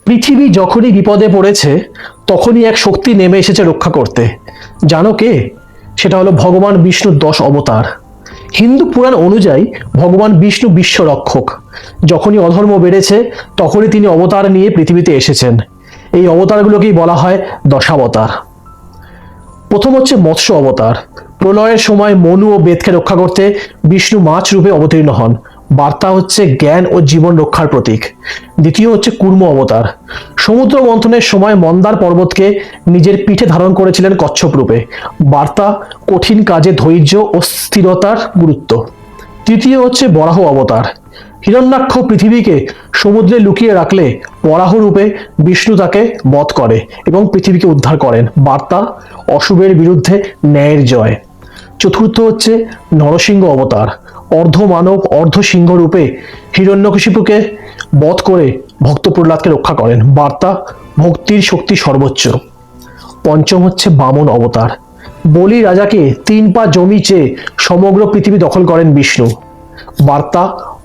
পৃথিবী যখনই বিপদে পড়েছে তখনই এক শক্তি নেমে এসেছে রক্ষা করতে। জানো কে? সেটা হলো ভগবান বিষ্ণুর 10 অবতার। হিন্দু পুরাণ অনুযায়ী ভগবান বিষ্ণু বিশ্ব রক্ষক। যখনই অধর্ম বেড়েছে তখনই তিনি অবতার নিয়ে পৃথিবীতে এসেছেন। এই অবতারগুলোকেই বলা হয় দশাবতার। প্রথম হচ্ছে মৎস্য অবতার। প্রলয়ের সময় মনু ও বেদকে রক্ষা করতে বিষ্ণু মাছ রূপে অবতীর্ণ হন। বার্তা হচ্ছে জ্ঞান ও জীবন রক্ষার প্রতীক। দ্বিতীয় হচ্ছে কুর্ম অবতার। সমুদ্র মন্থনের সময় মন্দার পর্বতকে নিজের পিঠে ধারণ করেছিলেন কচ্ছপ রূপে। বার্তা কঠিন কাজে ধৈর্য ও স্থিরতার গুরুত্ব। তৃতীয় হচ্ছে বরাহ অবতার। হিরণ্যাক্ষ পৃথিবীকে সমুদ্রে লুকিয়ে রাখলে বরাহ রূপে বিষ্ণু তাকে বধ করে এবং পৃথিবীকে উদ্ধার করেন। বার্তা অশুভের বিরুদ্ধে ন্যায়ের জয়। চতুর্থ হচ্ছে নরসিংহ অবতার। অর্ধ মানব অর্ধ সিংহ রূপে হিরণ্যকশিপুকে বধ করে ভক্ত প্রহ্লাদকে রক্ষা করেন। বার্তা ভক্তির শক্তি সর্বোচ্চ। পঞ্চম হচ্ছে বামন অবতার। বলি রাজাকে 3 পা জমি চেয়ে সমগ্র পৃথিবী দখল করেন বিষ্ণু। বার্তা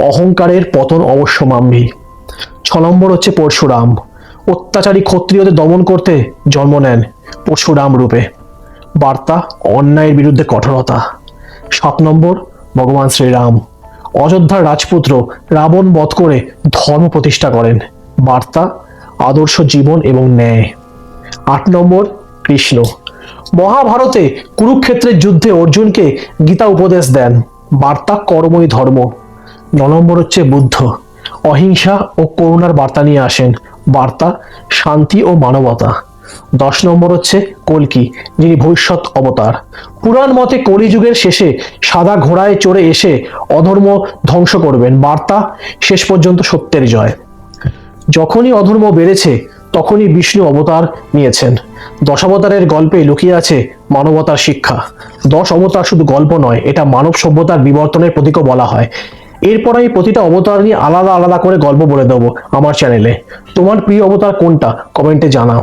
অহংকারের পতন অবশ্যম্ভাবী। 6 নম্বর হচ্ছে পরশুরাম। অত্যাচারী ক্ষত্রিয়দের দমন করতে জন্ম নেন পরশুরাম রূপে। বার্তা অন্যায়ের বিরুদ্ধে কঠোরতা। 7 নম্বর ভগবান শ্রীরাম। অযোধ্যার রাজপুত্র রাবণ বধ করে ধর্ম প্রতিষ্ঠা করেন। বার্তা আদর্শ জীবন এবং ন্যায়। 8 নম্বর কৃষ্ণ। মহাভারতে কুরুক্ষেত্রের যুদ্ধে অর্জুনকে গীতা উপদেশ দেন। বার্তা কর্মই ধর্ম। 9 নম্বর হচ্ছে বুদ্ধ। অহিংসা ও করুণার বার্তা নিয়ে আসেন। বার্তা শান্তি ও মানবতা। 10 নম্বর হচ্ছে কল্কি, যিনি ভবিষ্যৎ অবতার। পুরাণ মতে কলিযুগের শেষে সাদা ঘোড়ায় চড়ে এসে অধর্ম ধ্বংস করবেন। বার্তা শেষ পর্যন্ত সত্যের জয়। যখনই অধর্ম বেড়েছে তখনই বিষ্ণু অবতার নিয়েছেন। দশাবতারের গল্পে লুকিয়ে আছে মানবতার শিক্ষা। 10 অবতার শুধু গল্প নয়, এটা মানব সভ্যতার বিবর্তনের প্রতীকও বলা হয়। এরপর আমি প্রতিটা অবতার নিয়ে আলাদা আলাদা করে গল্প বলে দেবো আমার চ্যানেলে। তোমার প্রিয় অবতার কোনটা কমেন্টে জানাও।